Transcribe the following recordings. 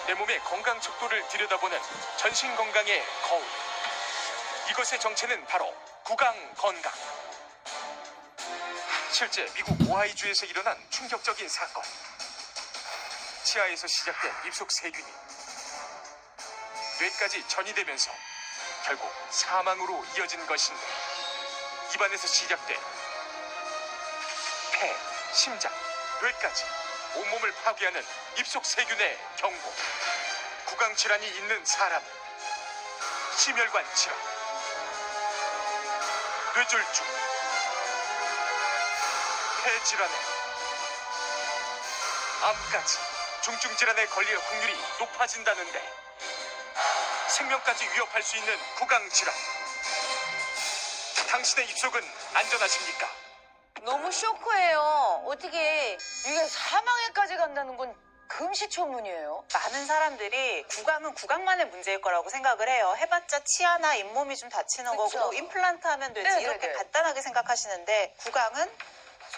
내 몸의 건강 척도를 들여다보는 전신 건강의 거울. 이것의 정체는 바로 구강 건강. 실제 미국 오하이주에서 일어난 충격적인 사건. 치아에서 시작된 입속 세균이 뇌까지 전이되면서 결국 사망으로 이어진 것인데, 입안에서 시작된 폐, 심장, 뇌까지 온몸을 파괴하는 입속 세균의 경고. 구강 질환이 있는 사람, 심혈관 질환, 뇌졸중, 폐 질환에 암까지 중증 질환에 걸릴 확률이 높아진다는데, 생명까지 위협할 수 있는 구강 질환. 당신의 입속은 안전하십니까? 너무 쇼크해요. 어떻게 이게 사망에까지 간다는 건 금시초문이에요. 많은 사람들이 구강은 구강만의 문제일 거라고 생각을 해요. 해봤자 치아나 잇몸이 좀 다치는 그쵸. 거고 임플란트 하면 되지, 네, 이렇게 네. 간단하게 생각하시는데, 구강은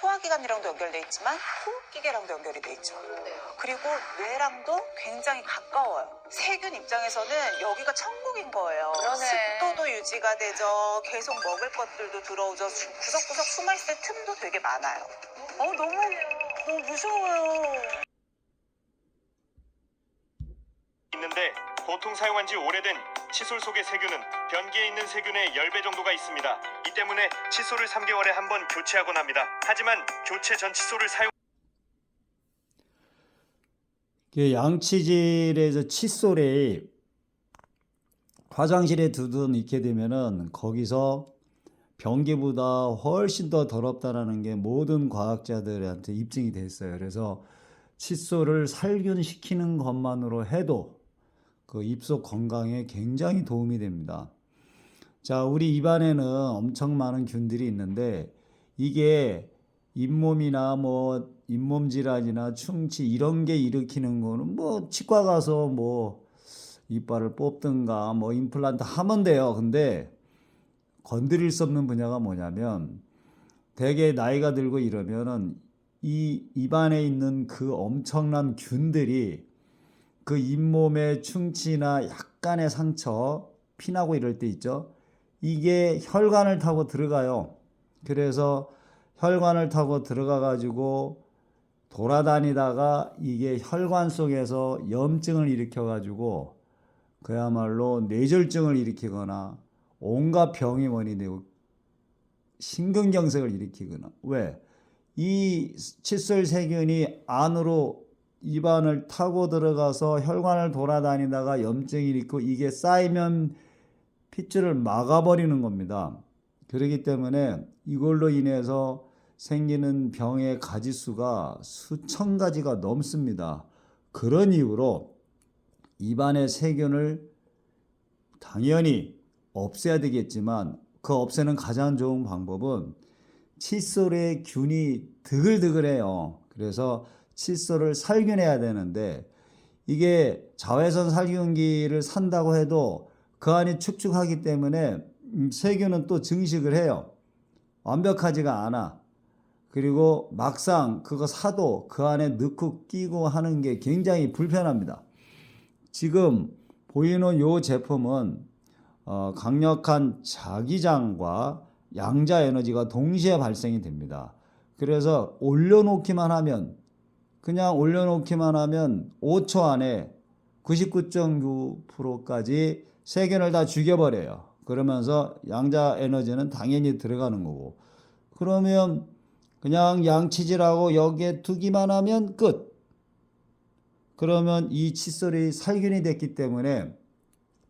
소화기관이랑도 연결돼 있지만 호흡기계랑도 연결이 돼 있죠. 그리고 뇌랑도 굉장히 가까워요. 세균 입장에서는 여기가 천국인 거예요. 그러네. 습도도 유지가 되죠. 계속 먹을 것들도 들어오죠. 구석구석 숨어있을 틈도 되게 많아요. 너무 무서워요. 있는데, 보통 사용한 지 오래된 칫솔 속의 세균은 변기에 있는 세균의 10배 정도가 있습니다. 이 때문에 칫솔을 3개월에 한 번 교체하곤 합니다. 하지만 교체 전 칫솔을 사용 양치질에서 칫솔에 화장실에 두둔 있게 되면은 거기서 변기보다 훨씬 더 더럽다라는 게 모든 과학자들한테 입증이 됐어요. 그래서 칫솔을 살균시키는 것만으로 해도 그 입속 건강에 굉장히 도움이 됩니다. 자, 우리 입안에는 엄청 많은 균들이 있는데, 이게 잇몸이나 뭐 잇몸 질환이나 충치 이런 게 일으키는 거는 뭐 치과 가서 뭐 이빨을 뽑든가 뭐 임플란트 하면 돼요. 근데 건드릴 수 없는 분야가 뭐냐면, 대개 나이가 들고 이러면은 이 입안에 있는 그 엄청난 균들이 그 잇몸의 충치나 약간의 상처, 피나고 이럴 때 있죠. 이게 혈관을 타고 들어가요. 그래서 혈관을 타고 들어가 가지고 돌아다니다가 이게 혈관 속에서 염증을 일으켜 가지고 그야말로 뇌졸중을 일으키거나 온갖 병이 원인이 되고 심근경색을 일으키거나. 왜? 이 칫솔 세균이 안으로 입안을 타고 들어가서 혈관을 돌아다니다가 염증이 일으키고 이게 쌓이면 핏줄을 막아버리는 겁니다. 그렇기 때문에 이걸로 인해서 생기는 병의 가지수가 수천 가지가 넘습니다. 그런 이유로 입안의 세균을 당연히 없애야 되겠지만, 그 없애는 가장 좋은 방법은 칫솔에 균이 드글드글해요. 그래서 칫솔을 살균해야 되는데, 이게 자외선 살균기를 산다고 해도 그 안이 축축하기 때문에 세균은 또 증식을 해요. 완벽하지가 않아. 그리고 막상 그거 사도 그 안에 넣고 끼고 하는 게 굉장히 불편합니다. 지금 보이는 이 제품은 강력한 자기장과 양자 에너지가 동시에 발생이 됩니다. 그래서 올려놓기만 하면, 그냥 올려놓기만 하면 5초 안에 99.9%까지 세균을 다 죽여버려요. 그러면서 양자 에너지는 당연히 들어가는 거고, 그러면 그냥 양치질하고 여기에 두기만 하면 끝. 그러면 이 칫솔이 살균이 됐기 때문에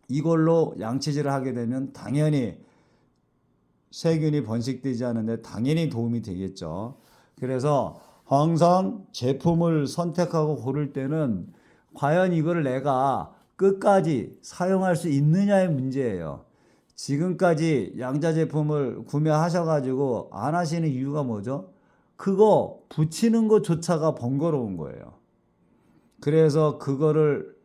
이걸로 양치질을 하게 되면 당연히 세균이 번식되지 않는데 당연히 도움이 되겠죠. 그래서 항상 제품을 선택하고 고를 때는 과연 이걸 내가 끝까지 사용할 수 있느냐의 문제예요. 지금까지 양자 제품을 구매하셔가지고 안 하시는 이유가 뭐죠? 그거 붙이는 것조차가 번거로운 거예요. 그래서 그거를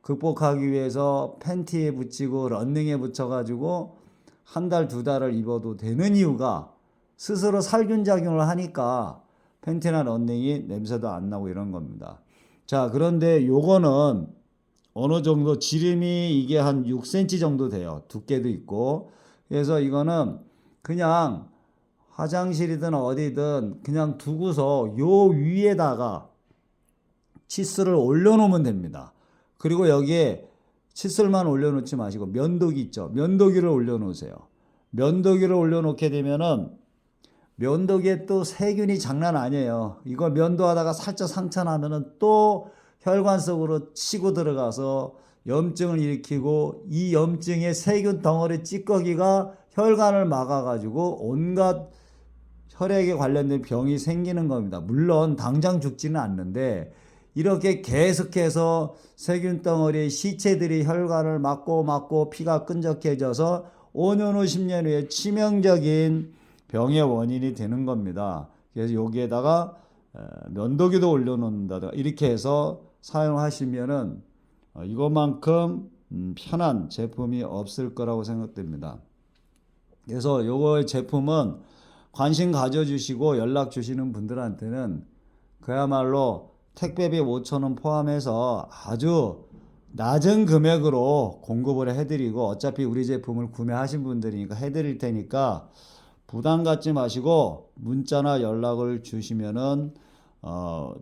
극복하기 위해서 팬티에 붙이고 런닝에 붙여가지고 한 달, 두 달을 입어도 되는 이유가 스스로 살균 작용을 하니까 팬티나 런닝이 냄새도 안 나고 이런 겁니다. 자, 그런데 요거는 어느 정도 지름이 이게 한 6cm 정도 돼요. 두께도 있고. 그래서 이거는 그냥 화장실이든 어디든 그냥 두고서 요 위에다가 칫솔을 올려놓으면 됩니다. 그리고 여기에 칫솔만 올려놓지 마시고 면도기 있죠. 면도기를 올려놓으세요. 면도기를 올려놓게 되면은 면도기에 또 세균이 장난 아니에요. 이거 면도하다가 살짝 상처 나면은 또 혈관 속으로 치고 들어가서 염증을 일으키고 이 염증의 세균 덩어리 찌꺼기가 혈관을 막아가지고 온갖 혈액에 관련된 병이 생기는 겁니다. 물론 당장 죽지는 않는데 이렇게 계속해서 세균 덩어리의 시체들이 혈관을 막고 피가 끈적해져서 5년 후 10년 후에 치명적인 병의 원인이 되는 겁니다. 그래서 여기에다가 면도기도 올려놓는다 이렇게 해서 사용하시면은 이것만큼 편한 제품이 없을 거라고 생각됩니다. 그래서 요거의 제품은 관심 가져주시고 연락 주시는 분들한테는 그야말로 택배비 5,000원 포함해서 아주 낮은 금액으로 공급을 해드리고 어차피 우리 제품을 구매하신 분들이니까 해드릴 테니까 부담 갖지 마시고 문자나 연락을 주시면은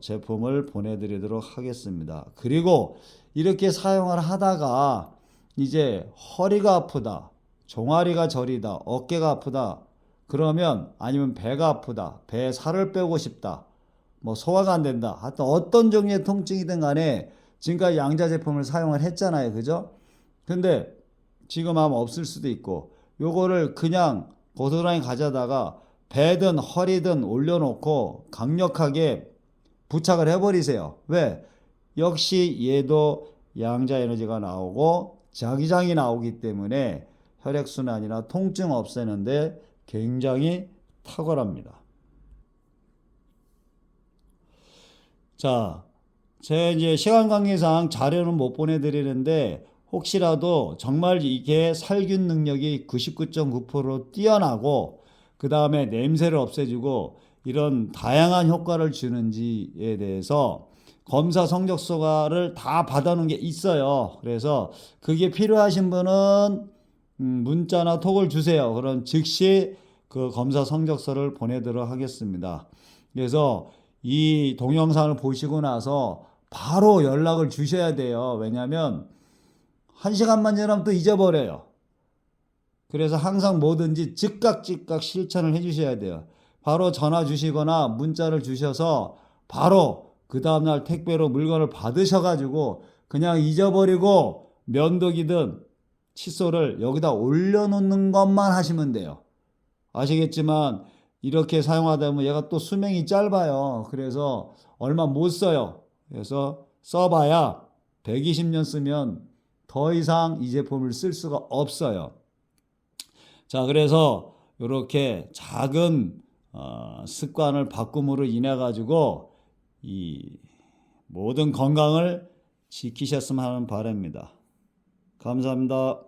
제품을 보내드리도록 하겠습니다. 그리고 이렇게 사용을 하다가 이제 허리가 아프다, 종아리가 저리다, 어깨가 아프다 그러면 아니면 배가 아프다, 배에 살을 빼고 싶다, 뭐 소화가 안 된다, 하여튼 어떤 종류의 통증이든 간에 지금까지 양자 제품을 사용을 했잖아요. 그죠? 근데 지금 하면 없을 수도 있고 요거를 그냥 고스란히 가져다가 배든 허리든 올려놓고 강력하게 부착을 해버리세요. 왜? 역시 얘도 양자 에너지가 나오고 자기장이 나오기 때문에 혈액순환이나 통증 없애는데 굉장히 탁월합니다. 자, 제 이제 시간 관계상 자료는 못 보내드리는데 혹시라도 정말 이게 살균 능력이 99.9% 뛰어나고 그 다음에 냄새를 없애주고 이런 다양한 효과를 주는지에 대해서 검사 성적서를 다 받아놓은 게 있어요. 그래서 그게 필요하신 분은 문자나 톡을 주세요. 그럼 즉시 그 검사 성적서를 보내도록 하겠습니다. 그래서 이 동영상을 보시고 나서 바로 연락을 주셔야 돼요. 왜냐하면 1시간만 지나면 또 잊어버려요. 그래서 항상 뭐든지 즉각 실천을 해주셔야 돼요. 바로 전화 주시거나 문자를 주셔서 바로 그 다음날 택배로 물건을 받으셔가지고 그냥 잊어버리고 면도기든 칫솔을 여기다 올려놓는 것만 하시면 돼요. 아시겠지만 이렇게 사용하다 보면 얘가 또 수명이 짧아요. 그래서 얼마 못 써요. 그래서 써봐야 120년 쓰면 더 이상 이 제품을 쓸 수가 없어요. 자, 그래서 이렇게 작은 습관을 바꿈으로 인해 가지고 이 모든 건강을 지키셨으면 하는 바람입니다. 감사합니다.